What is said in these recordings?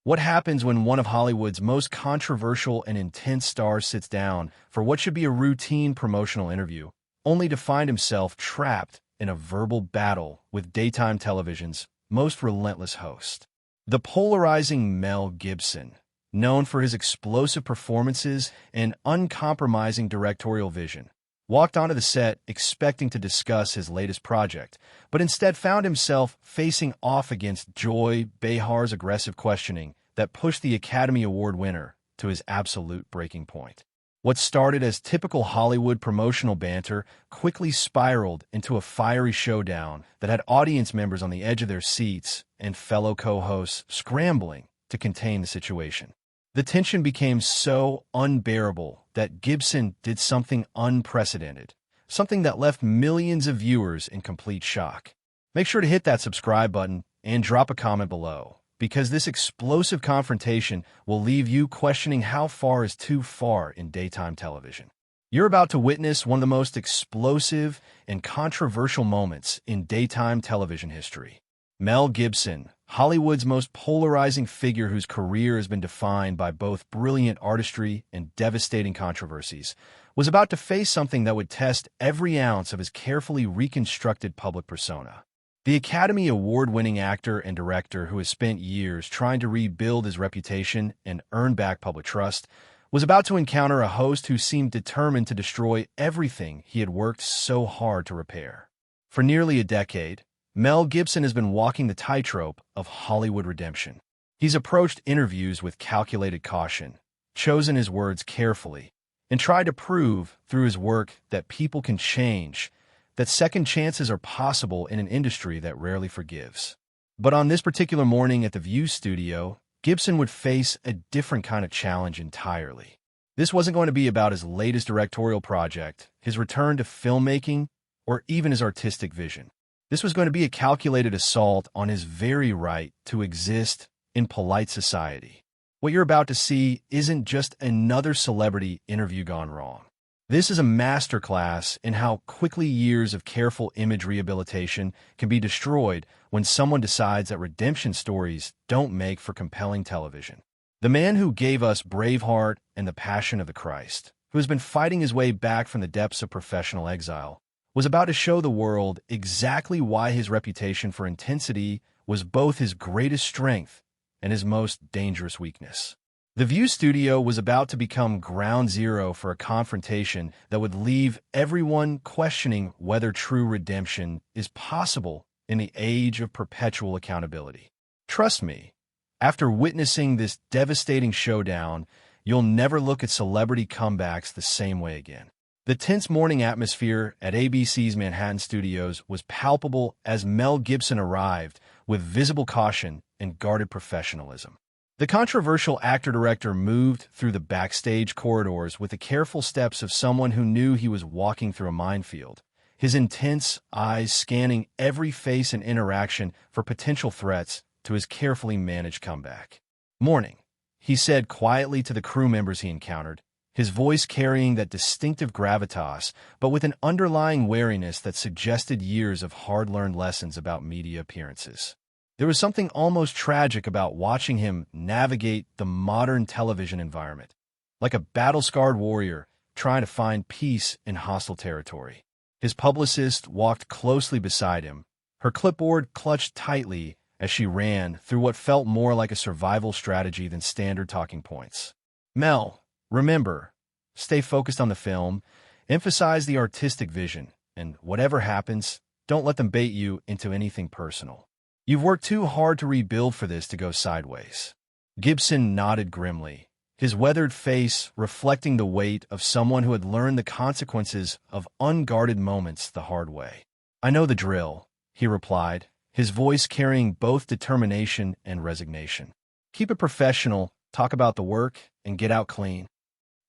What happens when one of Hollywood's most controversial and intense stars sits down for what should be a routine promotional interview, only to find himself trapped in a verbal battle with daytime television's most relentless host? The polarizing Mel Gibson, known for his explosive performances and uncompromising directorial vision, walked onto the set expecting to discuss his latest project, but instead found himself facing off against Behar's aggressive questioning that pushed the Academy Award winner to his absolute breaking point. What started as typical Hollywood promotional banter quickly spiraled into a fiery showdown that had audience members on the edge of their seats and fellow co-hosts scrambling to contain the situation. The tension became so unbearable that Gibson did something unprecedented, something that left millions of viewers in complete shock. Make sure to hit that subscribe button and drop a comment below, because this explosive confrontation will leave you questioning how far is too far in daytime television. You're about to witness one of the most explosive and controversial moments in daytime television history. Mel Gibson, Hollywood's most polarizing figure whose career has been defined by both brilliant artistry and devastating controversies, was about to face something that would test every ounce of his carefully reconstructed public persona. The Academy Award-winning actor and director who has spent years trying to rebuild his reputation and earn back public trust was about to encounter a host who seemed determined to destroy everything he had worked so hard to repair. For nearly a decade, Mel Gibson has been walking the tightrope of Hollywood redemption. He's approached interviews with calculated caution, chosen his words carefully, and tried to prove through his work that people can change, that second chances are possible in an industry that rarely forgives. But on this particular morning at the View studio, Gibson would face a different kind of challenge entirely. This wasn't going to be about his latest directorial project, his return to filmmaking, or even his artistic vision. This was going to be a calculated assault on his very right to exist in polite society. What you're about to see isn't just another celebrity interview gone wrong. This is a masterclass in how quickly years of careful image rehabilitation can be destroyed when someone decides that redemption stories don't make for compelling television. The man who gave us Braveheart and The Passion of the Christ, who has been fighting his way back from the depths of professional exile, was about to show the world exactly why his reputation for intensity was both his greatest strength and his most dangerous weakness. The View studio was about to become ground zero for a confrontation that would leave everyone questioning whether true redemption is possible in the age of perpetual accountability. Trust me, after witnessing this devastating showdown, you'll never look at celebrity comebacks the same way again. The tense morning atmosphere at ABC's Manhattan studios was palpable as Mel Gibson arrived with visible caution and guarded professionalism. The controversial actor-director moved through the backstage corridors with the careful steps of someone who knew he was walking through a minefield, his intense eyes scanning every face and interaction for potential threats to his carefully managed comeback. "Morning," he said quietly to the crew members he encountered, his voice carrying that distinctive gravitas, but with an underlying wariness that suggested years of hard-learned lessons about media appearances. There was something almost tragic about watching him navigate the modern television environment, like a battle-scarred warrior trying to find peace in hostile territory. His publicist walked closely beside him, her clipboard clutched tightly as she ran through what felt more like a survival strategy than standard talking points. "Mel, remember, stay focused on the film, emphasize the artistic vision, and whatever happens, don't let them bait you into anything personal. You've worked too hard to rebuild for this to go sideways." Gibson nodded grimly, his weathered face reflecting the weight of someone who had learned the consequences of unguarded moments the hard way. "I know the drill," he replied, his voice carrying both determination and resignation. "Keep it professional, talk about the work, and get out clean."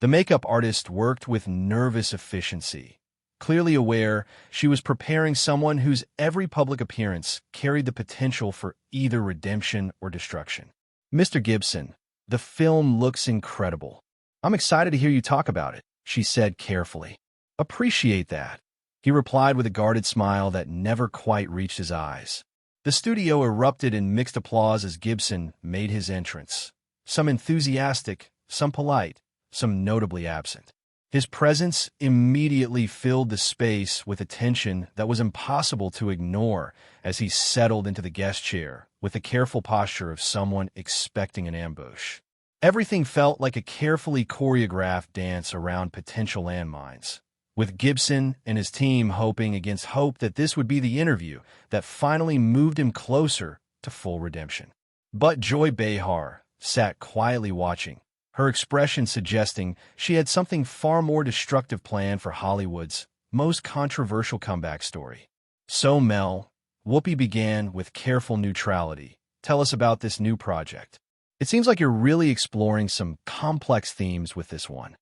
The makeup artist worked with nervous efficiency, clearly aware she was preparing someone whose every public appearance carried the potential for either redemption or destruction. "Mr. Gibson, the film looks incredible. I'm excited to hear you talk about it," she said carefully. "Appreciate that," he replied with a guarded smile that never quite reached his eyes. The studio erupted in mixed applause as Gibson made his entrance. Some enthusiastic, some polite, some notably absent. His presence immediately filled the space with attention that was impossible to ignore as he settled into the guest chair with the careful posture of someone expecting an ambush. Everything felt like a carefully choreographed dance around potential landmines, with Gibson and his team hoping against hope that this would be the interview that finally moved him closer to full redemption. But Joy Behar sat quietly watching, her expression suggesting she had something far more destructive planned for Hollywood's most controversial comeback story. So Mel, Whoopi began with careful neutrality. Tell us about this new project. It seems like you're really exploring some complex themes with this one.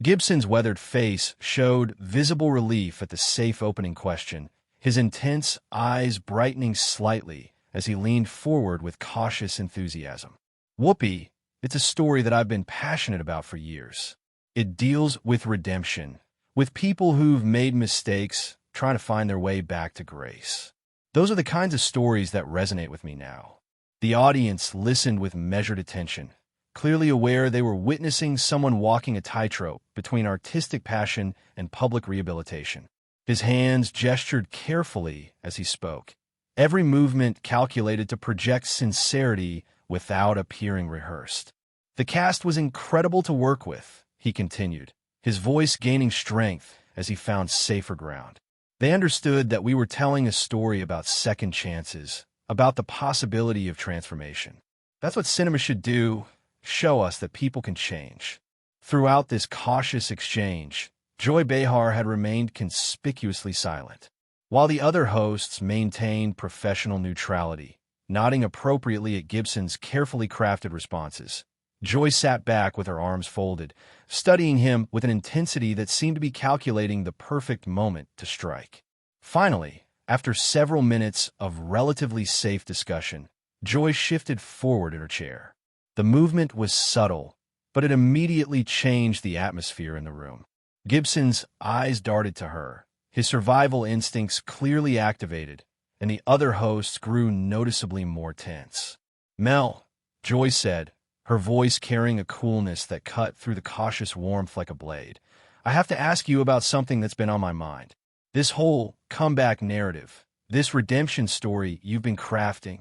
Gibson's weathered face showed visible relief at the safe opening question, his intense eyes brightening slightly as he leaned forward with cautious enthusiasm. Whoopi, it's a story that I've been passionate about for years. It deals with redemption, with people who've made mistakes trying to find their way back to grace. Those are the kinds of stories that resonate with me now. The audience listened with measured attention, clearly aware they were witnessing someone walking a tightrope between artistic passion and public rehabilitation. His hands gestured carefully as he spoke, every movement calculated to project sincerity without appearing rehearsed. The cast was incredible to work with, he continued, his voice gaining strength as he found safer ground. They understood that we were telling a story about second chances, about the possibility of transformation. That's what cinema should do, show us that people can change. Throughout this cautious exchange, Joy Behar had remained conspicuously silent, while the other hosts maintained professional neutrality, nodding appropriately at Gibson's carefully crafted responses. Joy sat back with her arms folded, studying him with an intensity that seemed to be calculating the perfect moment to strike. Finally, after several minutes of relatively safe discussion, Joy shifted forward in her chair. The movement was subtle, but it immediately changed the atmosphere in the room. Gibson's eyes darted to her, his survival instincts clearly activated, and the other hosts grew noticeably more tense. Mel, Joy said, her voice carrying a coolness that cut through the cautious warmth like a blade. I have to ask you about something that's been on my mind. This whole comeback narrative, this redemption story you've been crafting.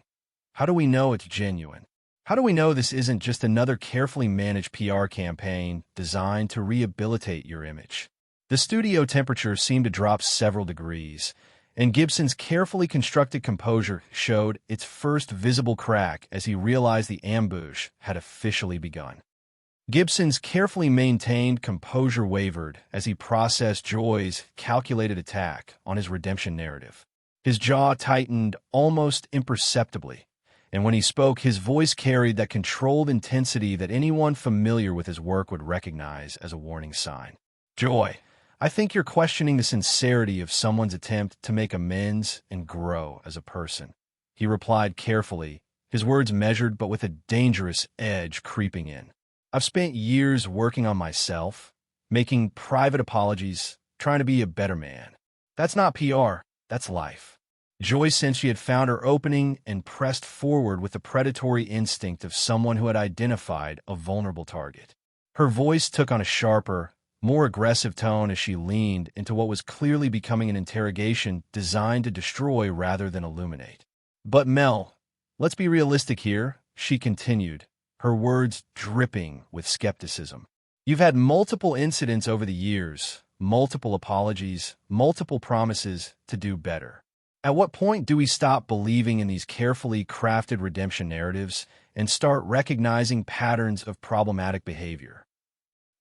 How do we know it's genuine? How do we know this isn't just another carefully managed PR campaign designed to rehabilitate your image? The studio temperature seemed to drop several degrees, and Gibson's carefully constructed composure showed its first visible crack as he realized the ambush had officially begun. Gibson's carefully maintained composure wavered as he processed Joy's calculated attack on his redemption narrative. His jaw tightened almost imperceptibly, and when he spoke, his voice carried that controlled intensity that anyone familiar with his work would recognize as a warning sign. Joy, I think you're questioning the sincerity of someone's attempt to make amends and grow as a person. He replied carefully, his words measured but with a dangerous edge creeping in. I've spent years working on myself, making private apologies, trying to be a better man. That's not PR, that's life. Joy sensed she had found her opening and pressed forward with the predatory instinct of someone who had identified a vulnerable target. Her voice took on a sharper, more aggressive tone as she leaned into what was clearly becoming an interrogation designed to destroy rather than illuminate. But Mel, let's be realistic here, she continued, her words dripping with skepticism. You've had multiple incidents over the years, multiple apologies, multiple promises to do better. At what point do we stop believing in these carefully crafted redemption narratives and start recognizing patterns of problematic behavior?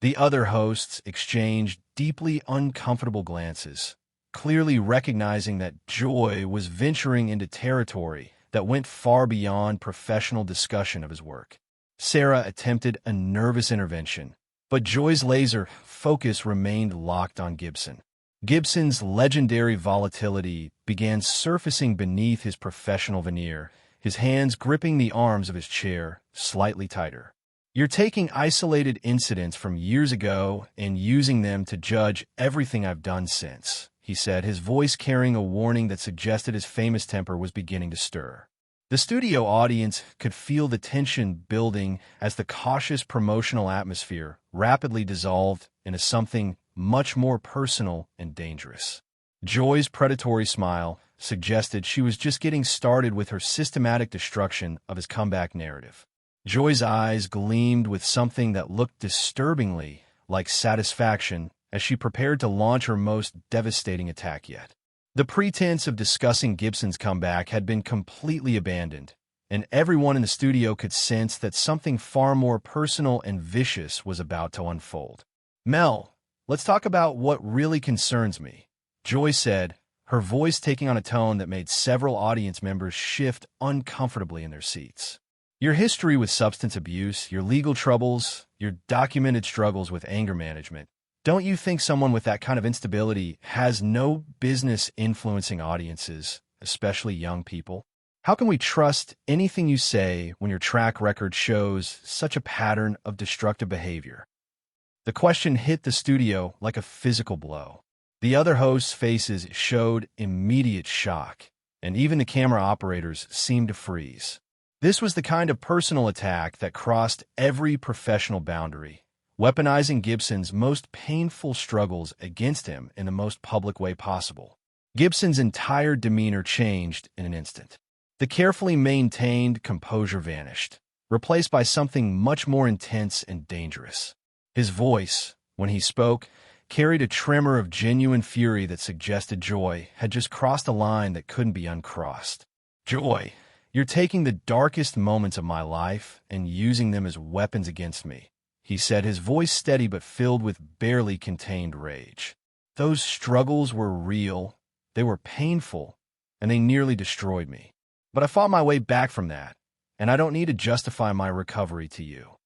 The other hosts exchanged deeply uncomfortable glances, clearly recognizing that Joy was venturing into territory that went far beyond professional discussion of his work. Sarah attempted a nervous intervention, but Joy's laser focus remained locked on Gibson. Gibson's legendary volatility began surfacing beneath his professional veneer, his hands gripping the arms of his chair slightly tighter. You're taking isolated incidents from years ago and using them to judge everything I've done since, he said, his voice carrying a warning that suggested his famous temper was beginning to stir. The studio audience could feel the tension building as the cautious promotional atmosphere rapidly dissolved into something much more personal and dangerous. Joy's predatory smile suggested she was just getting started with her systematic destruction of his comeback narrative. Joy's eyes gleamed with something that looked disturbingly like satisfaction as she prepared to launch her most devastating attack yet. The pretense of discussing Gibson's comeback had been completely abandoned, and everyone in the studio could sense that something far more personal and vicious was about to unfold. "Mel, let's talk about what really concerns me," Joy said, her voice taking on a tone that made several audience members shift uncomfortably in their seats. "Your history with substance abuse, your legal troubles, your documented struggles with anger management. Don't you think someone with that kind of instability has no business influencing audiences, especially young people? How can we trust anything you say when your track record shows such a pattern of destructive behavior?" The question hit the studio like a physical blow. The other hosts' faces showed immediate shock, and even the camera operators seemed to freeze. This was the kind of personal attack that crossed every professional boundary, weaponizing Gibson's most painful struggles against him in the most public way possible. Gibson's entire demeanor changed in an instant. The carefully maintained composure vanished, replaced by something much more intense and dangerous. His voice, when he spoke, carried a tremor of genuine fury that suggested Joy had just crossed a line that couldn't be uncrossed. "Joy, you're taking the darkest moments of my life and using them as weapons against me," he said, his voice steady but filled with barely contained rage. "Those struggles were real, they were painful, and they nearly destroyed me. But I fought my way back from that, and I don't need to justify my recovery to you."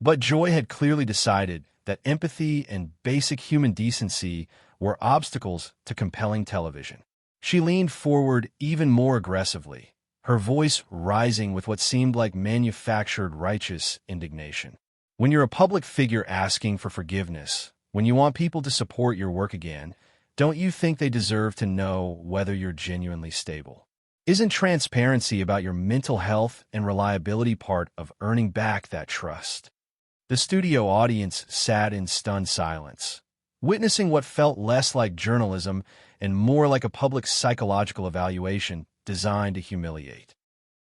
But Joy had clearly decided that empathy and basic human decency were obstacles to compelling television. She leaned forward even more aggressively, her voice rising with what seemed like manufactured righteous indignation. "When you're a public figure asking for forgiveness, when you want people to support your work again, don't you think they deserve to know whether you're genuinely stable? Isn't transparency about your mental health and reliability part of earning back that trust?" The studio audience sat in stunned silence, witnessing what felt less like journalism and more like a public psychological evaluation designed to humiliate.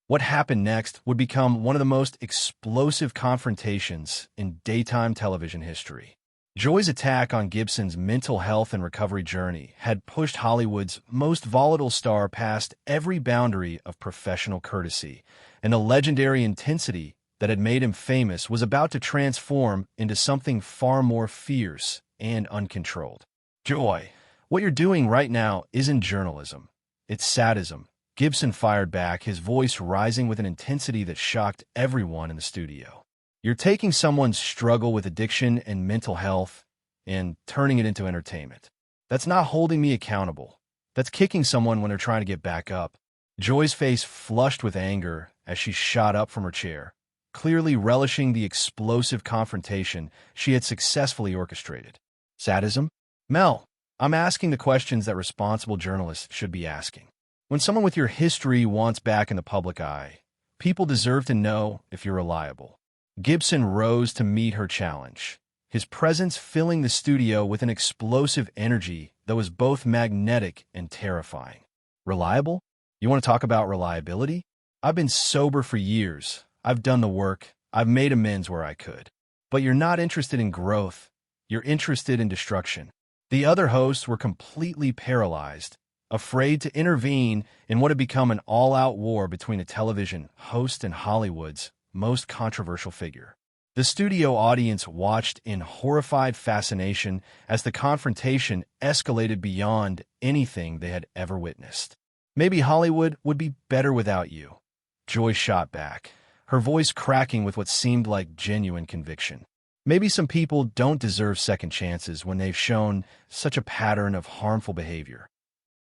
What happened next would become one of the most explosive confrontations in daytime television history. Joy's attack on Gibson's mental health and recovery journey had pushed Hollywood's most volatile star past every boundary of professional courtesy, and the legendary intensity that had made him famous was about to transform into something far more fierce and uncontrolled. "Joy, what you're doing right now isn't journalism. It's sadism," Gibson fired back, his voice rising with an intensity that shocked everyone in the studio. "You're taking someone's struggle with addiction and mental health and turning it into entertainment. That's not holding me accountable. That's kicking someone when they're trying to get back up." Joy's face flushed with anger as she shot up from her chair, clearly relishing the explosive confrontation she had successfully orchestrated. "Sadism? Mel, I'm asking the questions that responsible journalists should be asking. When someone with your history wants back in the public eye, people deserve to know if you're reliable." Gibson rose to meet her challenge, his presence filling the studio with an explosive energy that was both magnetic and terrifying. "Reliable? You want to talk about reliability? I've been sober for years. I've done the work. I've made amends where I could. But you're not interested in growth. You're interested in destruction." The other hosts were completely paralyzed, afraid to intervene in what had become an all-out war between a television host and Hollywood's most controversial figure. The studio audience watched in horrified fascination as the confrontation escalated beyond anything they had ever witnessed. "Maybe Hollywood would be better without you," Joy shot back, her voice cracking with what seemed like genuine conviction. "Maybe some people don't deserve second chances when they've shown such a pattern of harmful behavior."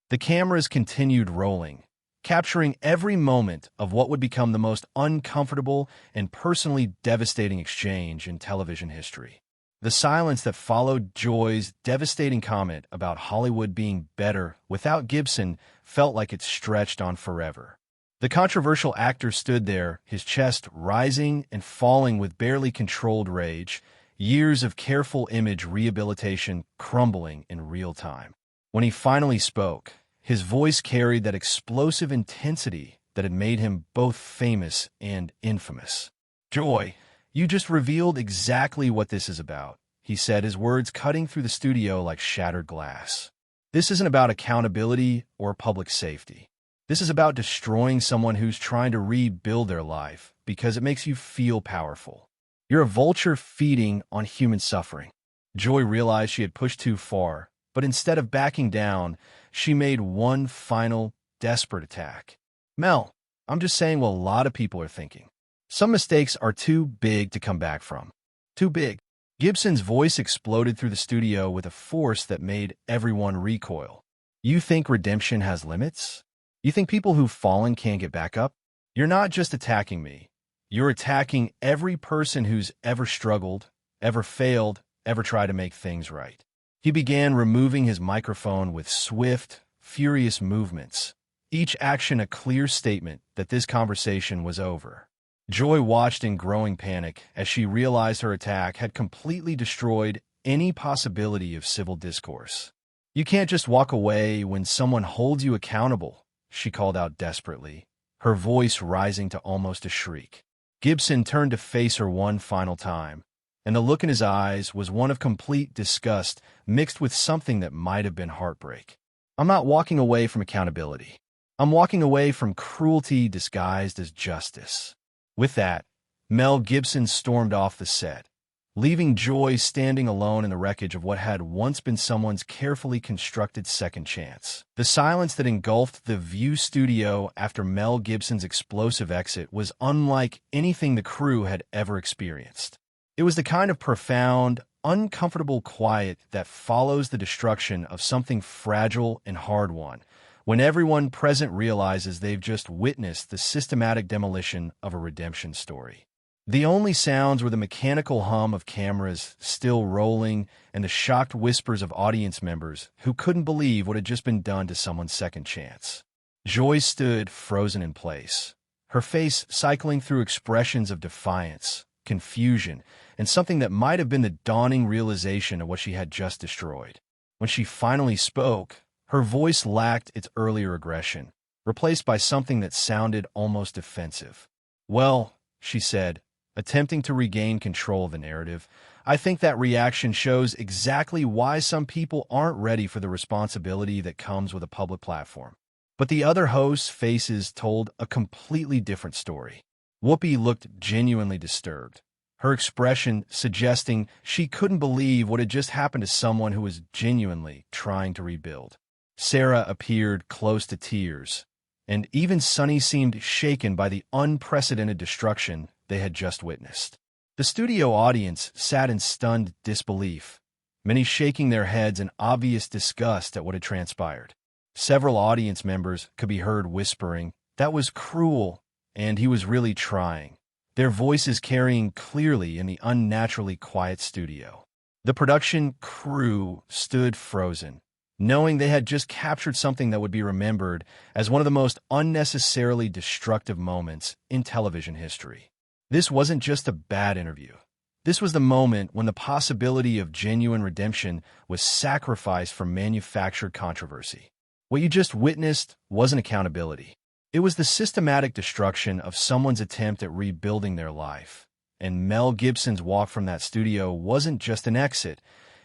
The cameras continued rolling, capturing every moment of what would become the most uncomfortable and personally devastating exchange in television history. The silence that followed Joy's devastating comment about Hollywood being better without Gibson felt like it stretched on forever. The controversial actor stood there, his chest rising and falling with barely controlled rage, years of careful image rehabilitation crumbling in real time. When he finally spoke, his voice carried that explosive intensity that had made him both famous and infamous. "Joy, you just revealed exactly what this is about," he said, his words cutting through the studio like shattered glass. "This isn't about accountability or public safety. This is about destroying someone who's trying to rebuild their life because it makes you feel powerful. You're a vulture feeding on human suffering." Joy realized she had pushed too far, but instead of backing down, she made one final, desperate attack. "Mel, I'm just saying what a lot of people are thinking. Some mistakes are too big to come back from. Too big." Gibson's voice exploded through the studio with a force that made everyone recoil. "You think redemption has limits? You think people who've fallen can't get back up? You're not just attacking me. You're attacking every person who's ever struggled, ever failed, ever tried to make things right." He began removing his microphone with swift, furious movements, each action a clear statement that this conversation was over. Joy watched in growing panic as she realized her attack had completely destroyed any possibility of civil discourse. "You can't just walk away when someone holds you accountable," she called out desperately, her voice rising to almost a shriek. Gibson turned to face her one final time, and the look in his eyes was one of complete disgust mixed with something that might have been heartbreak. "I'm not walking away from accountability. I'm walking away from cruelty disguised as justice." With that, Mel Gibson stormed off the set, leaving Joy standing alone in the wreckage of what had once been someone's carefully constructed second chance. The silence that engulfed the View studio after Mel Gibson's explosive exit was unlike anything the crew had ever experienced. It was the kind of profound, uncomfortable quiet that follows the destruction of something fragile and hard-won, when everyone present realizes they've just witnessed the systematic demolition of a redemption story. The only sounds were the mechanical hum of cameras still rolling and the shocked whispers of audience members who couldn't believe what had just been done to someone's second chance. Joy stood frozen in place, her face cycling through expressions of defiance, confusion, and something that might have been the dawning realization of what she had just destroyed. When she finally spoke, her voice lacked its earlier aggression, replaced by something that sounded almost defensive. "Well," she said, attempting to regain control of the narrative, "I think that reaction shows exactly why some people aren't ready for the responsibility that comes with a public platform." But the other hosts' faces told a completely different story. Whoopi looked genuinely disturbed, her expression suggesting she couldn't believe what had just happened to someone who was genuinely trying to rebuild. Sarah appeared close to tears, and even Sunny seemed shaken by the unprecedented destruction they had just witnessed. The studio audience sat in stunned disbelief, many shaking their heads in obvious disgust at what had transpired. Several audience members could be heard whispering, "That was cruel, and he was really trying," their voices carrying clearly in the unnaturally quiet studio. The production crew stood frozen, knowing they had just captured something that would be remembered as one of the most unnecessarily destructive moments in television history. This wasn't just a bad interview. This was the moment when the possibility of genuine redemption was sacrificed for manufactured controversy. What you just witnessed wasn't accountability. It was the systematic destruction of someone's attempt at rebuilding their life. And Mel Gibson's walk from that studio wasn't just an exit.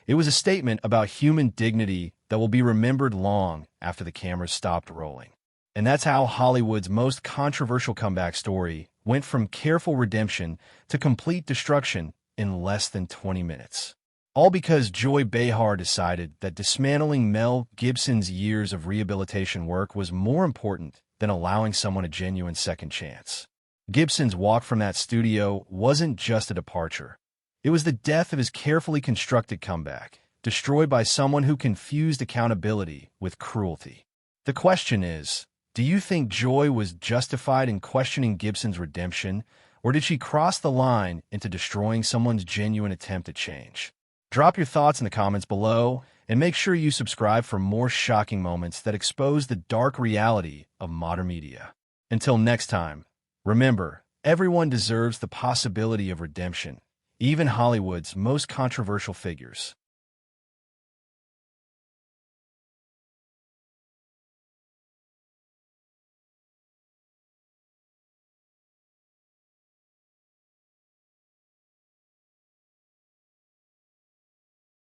It was a statement about human dignity that will be remembered long after the cameras stopped rolling. And that's how Hollywood's most controversial comeback story went from careful redemption to complete destruction in less than 20 minutes. All because Joy Behar decided that dismantling Mel Gibson's years of rehabilitation work was more important than allowing someone a genuine second chance. Gibson's walk from that studio wasn't just a departure. It was the death of his carefully constructed comeback, destroyed by someone who confused accountability with cruelty. The question is, do you think Joy was justified in questioning Gibson's redemption, or did she cross the line into destroying someone's genuine attempt at change? Drop your thoughts in the comments below, and make sure you subscribe for more shocking moments that expose the dark reality of modern media. Until next time, remember, everyone deserves the possibility of redemption, even Hollywood's most controversial figures.